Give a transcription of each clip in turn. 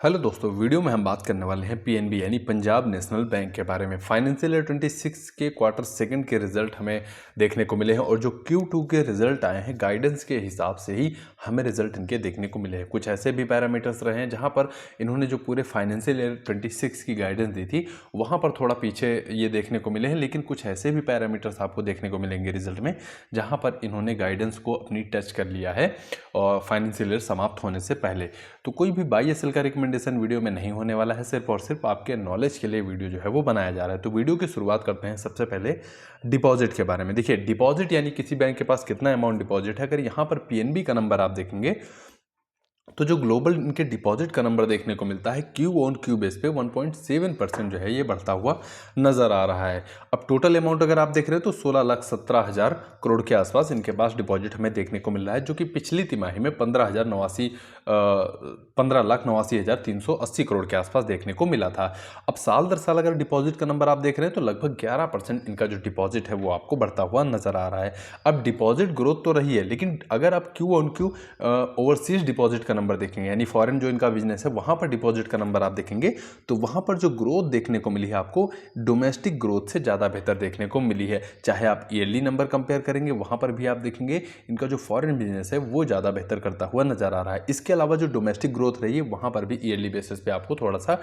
Hello दोस्तों, video में हम बात करने वाले हैं पीएनबी यानी पंजाब नेशनल बैंक के बारे में। फाइनेंशियल ईयर 26 के क्वार्टर सेकंड के रिजल्ट हमें देखने को मिले हैं और जो Q2 के रिजल्ट आए हैं गाइडेंस के हिसाब से ही हमें रिजल्ट इनके देखने को मिले हैं। कुछ ऐसे भी पैरामीटर्स रहे हैं जहां पर इन्होंने जो पूरे फाइनेंशियल ईयर 26 की गाइडेंस दी थी वहां पर थोड़ा पीछे ये देखने को मिले हैं, लेकिन कुछ ऐसे भी पैरामीटर्स आपको देखने को मिलेंगे रिजल्ट में जहाँ पर इन्होंने गाइडेंस को अपनी टच कर लिया है और फाइनेंशियल ईयर समाप्त होने से पहले। तो कोई भी बाई एसएल का रिकमेंडेशन वीडियो में नहीं होने वाला है, सिर्फ और सिर्फ आपके नॉलेज के लिए वीडियो जो है वो बनाया जा रहा है। तो वीडियो की शुरुआत करते हैं सबसे पहले डिपॉजिट के बारे में। देखिए, डिपॉजिट यानी किसी बैंक के पास कितना अमाउंट डिपॉजिट है। अगर यहाँ पर पीएनबी का नंबर आप देखेंगे तो जो ग्लोबल इनके डिपॉजिट का नंबर देखने को मिलता है क्यू ऑन क्यू बेस पे 1.7% जो है ये बढ़ता हुआ नजर आ रहा है। अब टोटल अमाउंट अगर आप देख रहे हो तो 16,17,000 करोड़ के आसपास इनके पास डिपॉजिट हमें देखने को मिल रहा है, जो कि पिछली तिमाही में 15,89,380 करोड़ के आसपास देखने को मिला था। अब साल दर साल अगर डिपॉजिट का नंबर आप देख रहे हैं तो लगभग 11% इनका जो डिपॉजिट है वो आपको बढ़ता हुआ नजर आ रहा है। अब डिपॉजिट ग्रोथ तो रही है, लेकिन अगर आप Q on Q overseas deposit का नंबर देखेंगे यानी फॉरेन जो इनका बिजनेस है वहां पर डिपॉजिट का नंबर आप देखेंगे तो वहां पर जो ग्रोथ देखने को मिली है आपको डोमेस्टिक ग्रोथ से ज़्यादा बेहतर देखने को मिली है। चाहे आप ईयरली नंबर कंपेयर करेंगे वहां पर भी आप देखेंगे इनका जो फॉरेन बिजनेस है वो ज़्यादा बेहतर करता हुआ नजर आ रहा है। इसके अलावा जो डोमेस्टिक ग्रोथ रही है वहां पर भी ईयरली बेसिस पे आपको थोड़ा सा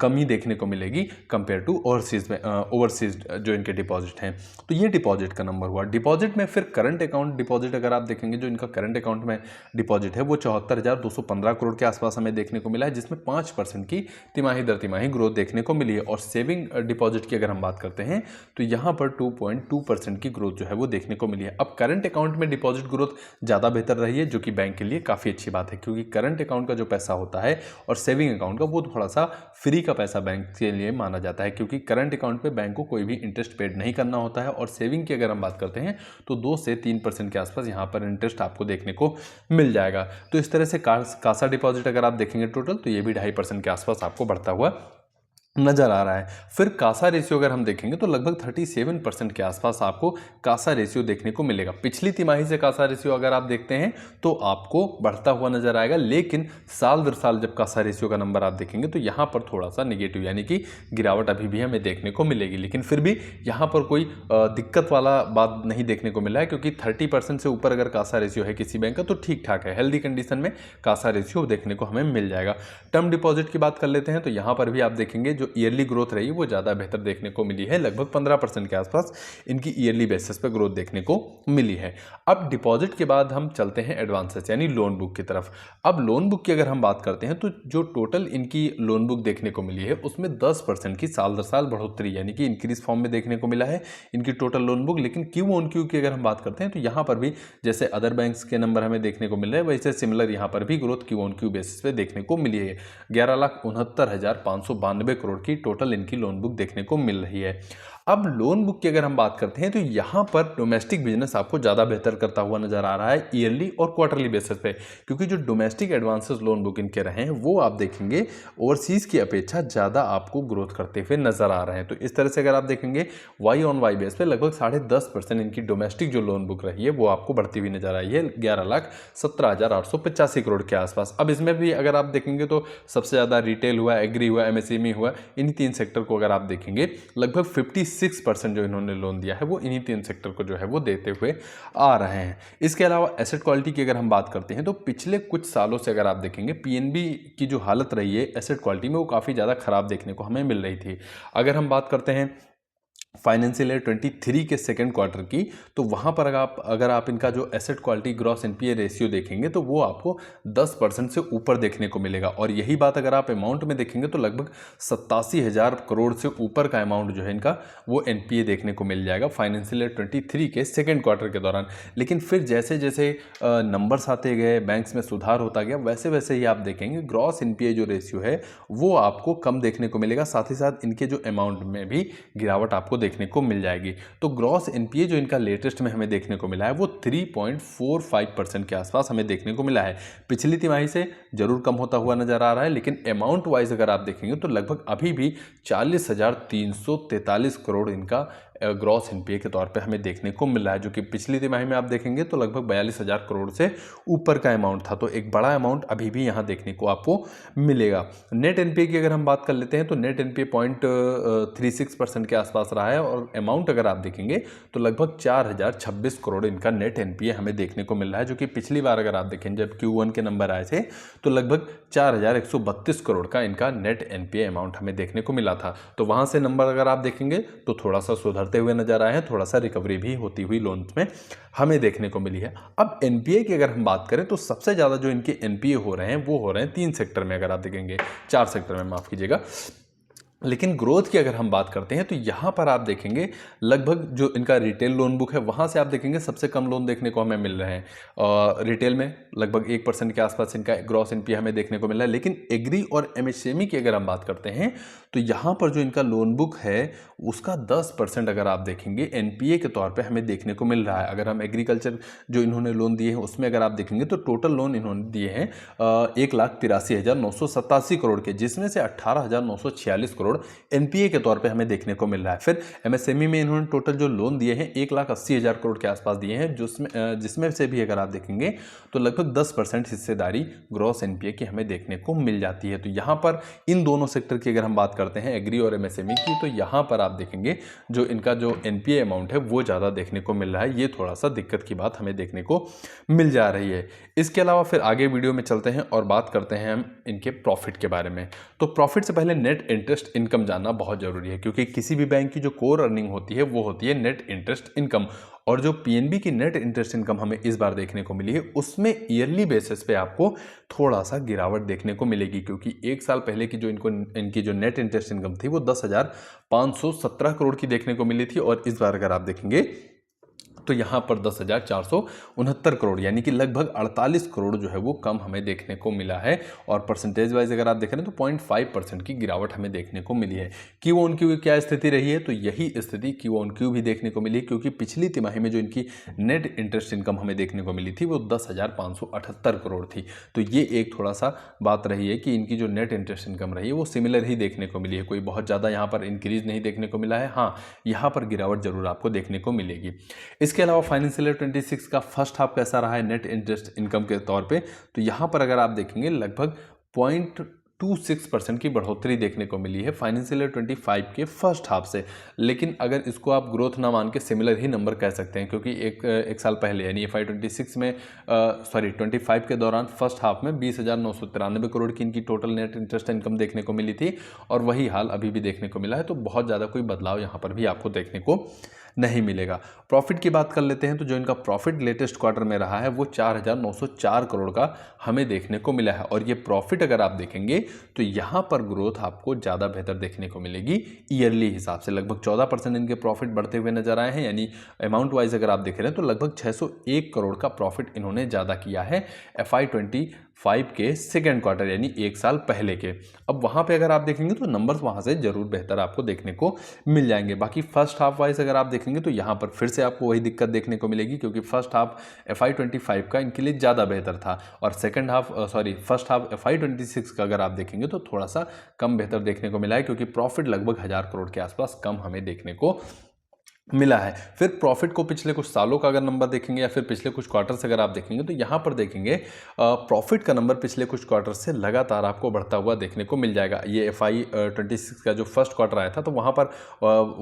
कमी देखने को मिलेगी कंपेयर टू ओवरसीज जो इनके डिपॉजिट हैं। तो ये डिपॉजिट का नंबर हुआ। डिपॉजिट में फिर करंट अकाउंट डिपॉजिट अगर आप देखेंगे जो इनका करंट अकाउंट में डिपॉजिट है वो 74,215 करोड़ के आसपास हमें देखने को मिला है, जिसमें 5% की तिमाही दर तिमाही ग्रोथ देखने को मिली है। और सेविंग डिपॉजिट की अगर हम बात करते हैं तो यहाँ पर 2.2% की ग्रोथ जो है वो देखने को मिली है। अब करंट अकाउंट में डिपॉजिट ग्रोथ ज़्यादा बेहतर रही है, जो कि बैंक के लिए काफ़ी अच्छी बात है, क्योंकि करंट अकाउंट का जो पैसा होता है और सेविंग अकाउंट का वो थोड़ा सा फ्री का पैसा बैंक के लिए माना जाता है, क्योंकि करंट अकाउंट पे बैंक को कोई भी इंटरेस्ट पेड नहीं करना होता है। और सेविंग की अगर हम बात करते हैं तो 2 से 3% के आसपास यहाँ पर इंटरेस्ट आपको देखने को मिल जाएगा। तो इस तरह से कासा डिपॉजिट अगर आप देखेंगे टोटल तो ये भी 2.5% के आसपास आपको बढ़ता हुआ नजर आ रहा है। फिर कासा रेशियो अगर हम देखेंगे तो लगभग 37% के आसपास आपको कासा रेशियो देखने को मिलेगा। पिछली तिमाही से कासा रेशियो अगर आप देखते हैं तो आपको बढ़ता हुआ नजर आएगा, लेकिन साल दर साल जब कासा रेशियो का नंबर आप देखेंगे तो यहाँ पर थोड़ा सा निगेटिव यानी कि गिरावट अभी भी हमें देखने को मिलेगी। लेकिन फिर भी यहाँ पर कोई दिक्कत वाला बात नहीं देखने को मिला है, क्योंकि 30% से ऊपर अगर कासा रेशियो है किसी बैंक का तो ठीक ठाक है, हेल्दी कंडीशन में कासा रेशियो देखने को हमें मिल जाएगा। टर्म डिपॉजिट की बात कर लेते हैं तो यहाँ पर भी आप देखेंगे जो ईयरली ग्रोथ रही वो ज़्यादा बेहतर देखने को मिली है, लगभग 15% के आसपास इनकी ईयरली बेसिस पे ग्रोथ देखने को मिली है। अब डिपॉजिट के बाद हम चलते हैं एडवांसेस यानी लोन बुक की तरफ। अब लोन बुक की अगर हम बात करते हैं तो जो टोटल इनकी लोन बुक देखने को मिली है उसमें 10% की साल दर साल बढ़ोतरी यानी कि इंक्रीज फॉर्म में देखने को मिला है इनकी टोटल लोन बुक। लेकिन क्यू ऑन क्यू की अगर हम बात करते हैं तो यहाँ पर भी जैसे अदर बैंक्स के नंबर हमें देखने को मिल रहे हैं वैसे सिमिलर यहाँ पर भी growth Q on Q basis पे देखने को मिली है। 11,69,592 करोड़ की टोटल इनकी लोन बुक देखने को मिल रही है। अब लोन बुक की अगर हम बात करते हैं तो यहाँ पर डोमेस्टिक बिजनेस आपको ज़्यादा बेहतर करता हुआ नजर आ रहा है ईयरली और क्वार्टरली बेसिस पे, क्योंकि जो डोमेस्टिक एडवांसेस लोन बुक इनके रहे हैं वो आप देखेंगे ओवरसीज की अपेक्षा ज़्यादा आपको ग्रोथ करते हुए नजर आ रहे हैं। तो इस तरह से अगर आप देखेंगे वाई ऑन वाई बेस पे लगभग 10.5% इनकी डोमेस्टिक जो लोन बुक रही है वो आपको बढ़ती हुई नजर आई है 11,17,885 करोड़ के आसपास। अब इसमें भी अगर आप देखेंगे तो सबसे ज़्यादा रिटेल हुआ, एग्री हुआ, एमएसएमई हुआ, इन्हीं 3 सेक्टर को अगर आप देखेंगे लगभग 56% जो इन्होंने लोन दिया है वो इन्हीं 3 सेक्टर को जो है वो देते हुए आ रहे हैं। इसके अलावा एसेट क्वालिटी की अगर हम बात करते हैं तो पिछले कुछ सालों से अगर आप देखेंगे पीएनबी की जो हालत रही है एसेट क्वालिटी में वो काफ़ी ज़्यादा खराब देखने को हमें मिल रही थी। अगर हम बात करते हैं फाइनेंशियल ईयर 23 के सेकेंड क्वार्टर की तो वहाँ पर अगर आप इनका जो asset quality gross NPA ratio देखेंगे तो वो आपको 10% से ऊपर देखने को मिलेगा। और यही बात अगर आप अमाउंट में देखेंगे तो लगभग 87,000 करोड़ से ऊपर का अमाउंट जो है इनका वो एनपीए देखने को मिल जाएगा फाइनेंशियल ईयर 23 के सेकेंड क्वार्टर के दौरान। लेकिन फिर जैसे जैसे नंबर्स आते गए, बैंक्स में सुधार होता गया, वैसे वैसे ही आप देखेंगे ग्रॉस एनपीए जो रेशियो है वो आपको कम देखने को मिलेगा, साथ ही साथ इनके जो अमाउंट में भी गिरावट आपको देखने को मिल जाएगी। तो ग्रॉस एनपीए जो इनका लेटेस्ट में हमें देखने को मिला है वो 3.45% के आसपास हमें देखने को मिला है। पिछली तिमाही से जरूर कम होता हुआ नजर आ रहा है, लेकिन अमाउंट वाइज अगर आप देखेंगे तो लगभग अभी भी 40,343 करोड़ इनका ग्रॉस एनपीए के तौर पे हमें देखने को मिल रहा है, जो कि पिछली तिमाही में आप देखेंगे तो लगभग 42,000 करोड़ से ऊपर का अमाउंट था। तो एक बड़ा अमाउंट अभी भी यहाँ देखने को आपको मिलेगा। नेट एनपीए की अगर हम बात कर लेते हैं तो नेट एनपीए 0.36% के आसपास रहा है, और अमाउंट अगर आप देखेंगे तो लगभग 4,026 करोड़ इनका नेट एनपीए हमें देखने को मिल रहा है, जो कि पिछली बार अगर आप देखें जब Q1 के नंबर आए थे तो लगभग 4,132 करोड़ का इनका नेट एनपीए अमाउंट हमें देखने को मिला था। तो वहां से नंबर अगर आप देखेंगे तो थोड़ा सा सुधरते हुए नजर आए हैं, थोड़ा सा रिकवरी भी होती हुई लोन्स में हमें देखने को मिली है। अब एनपीए की अगर हम बात करें तो सबसे ज़्यादा जो इनके एनपीए हो रहे हैं वो हो रहे हैं 3 सेक्टर में, अगर आप देखेंगे 4 सेक्टर में, माफ़ कीजिएगा। लेकिन ग्रोथ की अगर हम बात करते हैं तो यहाँ पर आप देखेंगे लगभग जो इनका रिटेल लोन बुक है वहाँ से आप देखेंगे सबसे कम लोन देखने को हमें मिल रहे हैं। रिटेल में लगभग 1% के आसपास इनका ग्रॉस एनपीए हमें देखने को मिल रहा है। लेकिन एग्री और एमएसएमई की अगर हम बात करते हैं तो यहाँ पर जो इनका लोन बुक है उसका 10% अगर आप देखेंगे एनपीए के तौर पे हमें देखने को मिल रहा है। अगर हम एग्रीकल्चर जो इन्होंने लोन दिए हैं उसमें अगर आप देखेंगे तो टोटल लोन इन्होंने दिए हैं 1,83,987 करोड़ के, जिसमें से 18,946 करोड़ एनपीए के तौर पे हमें देखने को मिल रहा है। फिर एमएसएमई में इन्होंने टोटल जो लोन दिए हैं 1,80,000 करोड़ के आसपास दिए हैं, जिसमें से भी अगर आप देखेंगे तो लगभग 10% हिस्सेदारी ग्रॉस एनपीए की हमें देखने को मिल जाती है। तो यहाँ पर इन दोनों सेक्टर की अगर हम बात करते हैं एग्री और एमएसएमई की, तो यहाँ पर आप देखेंगे जो इनका जो एनपीए अमाउंट है वो ज़्यादा देखने को मिल रहा है। ये थोड़ा सा दिक्कत की बात हमें देखने को मिल जा रही है। इसके अलावा फिर आगे वीडियो में चलते हैं और बात करते हैं हम इनके प्रॉफिट के बारे में। तो प्रॉफिट से पहले नेट इंटरेस्ट इनकम जानना बहुत ज़रूरी है, क्योंकि किसी भी बैंक की जो कोर अर्निंग होती है वो होती है नेट इंटरेस्ट इनकम। और जो पीएनबी की नेट इंटरेस्ट इनकम हमें इस बार देखने को मिली है उसमें ईयरली बेसिस पे आपको थोड़ा सा गिरावट देखने को मिलेगी, क्योंकि एक साल पहले की जो इनकी जो नेट इंटरेस्ट इनकम थी वो 10,517 करोड़ की देखने को मिली थी, और इस बार अगर आप देखेंगे तो यहाँ पर 10,469 करोड़ यानी कि लगभग 48 करोड़ जो है वो कम हमें देखने को मिला है। और परसेंटेज वाइज अगर आप देख रहे हैं तो 0.5% की गिरावट हमें देखने को मिली है। क्यू ऑन क्यू क्या स्थिति रही है, तो यही स्थिति क्यू ऑन क्यू भी देखने को मिली है, क्योंकि पिछली तिमाही में जो इनकी नेट इंटरेस्ट इनकम हमें देखने को मिली थी वो 10,578 करोड़ थी। तो ये एक थोड़ा सा बात रही है कि इनकी जो नेट इंटरेस्ट इनकम रही है वो सिमिलर ही देखने को मिली है, कोई बहुत ज़्यादा यहाँ पर इंक्रीज नहीं देखने को मिला है। हाँ, यहाँ पर गिरावट जरूर आपको देखने को मिलेगी। इसके अलावा फाइनेंशियल ईयर 26 का फर्स्ट हाफ कैसा रहा है नेट इंटरेस्ट इनकम के तौर पे, तो यहाँ पर अगर आप देखेंगे लगभग 0.26% की बढ़ोतरी देखने को मिली है फाइनेंशियल ईयर 25 के फर्स्ट हाफ से। लेकिन अगर इसको आप ग्रोथ ना मान के सिमिलर ही नंबर कह सकते हैं, क्योंकि एक साल पहले यानी FY 26 में 25 के दौरान फर्स्ट हाफ में 20,993 करोड़ की इनकी टोटल नेट इंटरेस्ट इनकम देखने को मिली थी, और वही हाल अभी भी देखने को मिला है। तो बहुत ज़्यादा कोई बदलाव यहाँ पर भी आपको देखने को नहीं मिलेगा। प्रॉफिट की बात कर लेते हैं तो जो इनका प्रॉफिट लेटेस्ट क्वार्टर में रहा है वो 4,904 करोड़ का हमें देखने को मिला है। और ये प्रॉफिट अगर आप देखेंगे तो यहाँ पर ग्रोथ आपको ज़्यादा बेहतर देखने को मिलेगी ईयरली हिसाब से। लगभग 14% इनके प्रॉफिट बढ़ते हुए नजर आए हैं, यानी अमाउंट वाइज अगर आप देख रहे हैं तो लगभग 601 करोड़ का प्रॉफिट इन्होंने ज़्यादा किया है FY 25 के सेकेंड क्वार्टर यानी एक साल पहले के। अब वहाँ पे अगर आप देखेंगे तो नंबर्स वहाँ से जरूर बेहतर आपको देखने को मिल जाएंगे। बाकी फर्स्ट हाफ वाइज अगर आप देखेंगे तो यहाँ पर फिर से आपको वही दिक्कत देखने को मिलेगी, क्योंकि फर्स्ट हाफ FY 25 का इनके लिए ज़्यादा बेहतर था, और फर्स्ट हाफ FY 26 का अगर आप देखेंगे तो थोड़ा सा कम बेहतर देखने को मिला है, क्योंकि प्रॉफिट लगभग 1,000 करोड़ के आसपास कम हमें देखने को मिला है। फिर प्रॉफिट को पिछले कुछ सालों का अगर नंबर देखेंगे या फिर पिछले कुछ क्वार्टर से अगर आप देखेंगे तो यहाँ पर देखेंगे प्रॉफिट का नंबर पिछले कुछ क्वार्टर से लगातार आपको बढ़ता हुआ देखने को मिल जाएगा। ये FY 26 का जो फर्स्ट क्वार्टर आया था तो वहाँ पर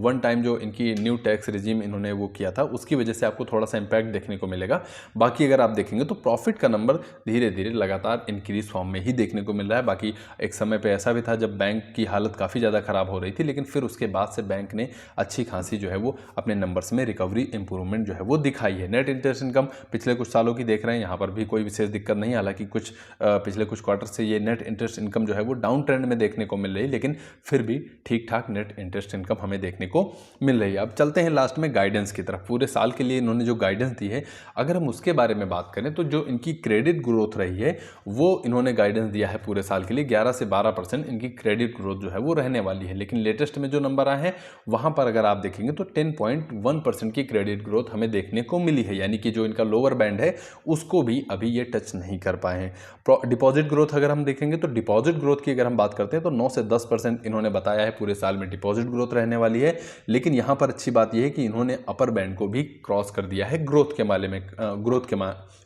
वन टाइम जो इनकी न्यू टैक्स रिजीम इन्होंने वो किया था उसकी वजह से आपको थोड़ा सा इम्पैक्ट देखने को मिलेगा। बाकी अगर आप देखेंगे तो प्रॉफिट का नंबर धीरे धीरे लगातार इंक्रीज फॉर्म में ही देखने को मिल रहा है। बाकी एक समय पर ऐसा भी था जब बैंक की हालत काफ़ी ज़्यादा खराब हो रही थी, लेकिन फिर उसके बाद से बैंक ने अच्छी खासी जो है वो अपने नंबर्स में रिकवरी इंप्रूवमेंट जो है वो दिखाई है। नेट इंटरेस्ट इनकम पिछले कुछ सालों की देख रहे हैं, यहाँ पर भी कोई विशेष दिक्कत नहीं, हालांकि पिछले कुछ क्वार्टर से ये नेट इंटरेस्ट इनकम जो है वो डाउन ट्रेंड में देखने को मिल रही है, लेकिन फिर भी ठीक ठाक नेट इंटरेस्ट इनकम हमें देखने को मिल रही है। अब चलते हैं लास्ट में गाइडेंस की तरफ। पूरे साल के लिए इन्होंने जो गाइडेंस दी है अगर हम उसके बारे में बात करें तो जो इनकी क्रेडिट ग्रोथ रही है वो इन्होंने गाइडेंस दिया है पूरे साल के लिए 11 से 12% इनकी क्रेडिट ग्रोथ जो है वो रहने वाली है। लेकिन लेटेस्ट में जो नंबर आए हैं वहाँ पर अगर आप देखेंगे तो 15.1% की क्रेडिट ग्रोथ हमें देखने को मिली है, यानी कि जो इनका लोअर बैंड है उसको भी अभी ये टच नहीं कर पाए हैं। डिपॉजिट ग्रोथ अगर हम देखेंगे तो डिपॉजिट ग्रोथ की अगर हम बात करते हैं तो 9 से 10% इन्होंने बताया है पूरे साल में डिपॉजिट ग्रोथ रहने वाली है। लेकिन यहाँ पर अच्छी बात यह है कि इन्होंने अपर बैंड को भी क्रॉस कर दिया है ग्रोथ के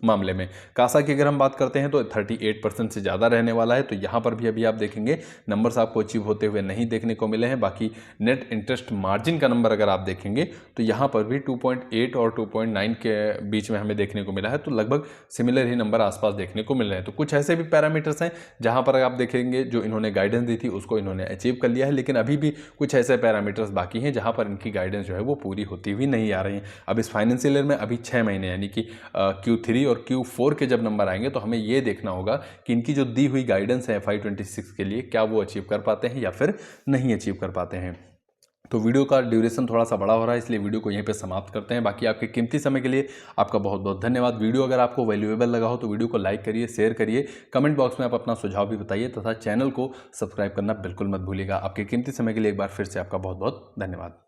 मामले में। कासा की अगर हम बात करते हैं तो 38% से ज़्यादा रहने वाला है, तो यहाँ पर भी अभी आप देखेंगे नंबर्स आपको अचीव होते हुए नहीं देखने को मिले हैं। बाकी नेट इंटरेस्ट मार्जिन का नंबर अगर आप देखेंगे तो यहाँ पर भी 2.8 और 2.9 के बीच में हमें देखने को मिला है, तो लगभग सिमिलर ही नंबर आसपास देखने को मिल रहे हैं। तो कुछ ऐसे भी पैरामीटर्स हैं जहाँ पर आप देखेंगे जो इन्होंने गाइडेंस दी थी उसको इन्होंने अचीव कर लिया है, लेकिन अभी भी कुछ ऐसे पैरामीटर्स बाकी हैं जहाँ पर इनकी गाइडेंस जो है वो पूरी होती हुई नहीं आ रही है। अब इस फाइनेंशियल ईयर में अभी 6 महीने यानी कि Q3 और Q4 के जब नंबर आएंगे तो हमें ये देखना होगा कि इनकी जो दी हुई गाइडेंस है FY26 के लिए क्या वो अचीव कर पाते हैं या फिर नहीं अचीव कर पाते हैं। तो वीडियो का ड्यूरेशन थोड़ा सा बड़ा हो रहा है, इसलिए वीडियो को यहीं पे समाप्त करते हैं। बाकी आपके कीमती समय के लिए आपका बहुत बहुत धन्यवाद। वीडियो अगर आपको वैल्यूएबल लगा हो तो वीडियो को लाइक करिए, शेयर करिए, कमेंट बॉक्स में आप अपना सुझाव भी बताइए तथा चैनल को सब्सक्राइब करना बिल्कुल मत भूलिएगा। आपके कीमती समय के लिए एक बार फिर से आपका बहुत बहुत धन्यवाद।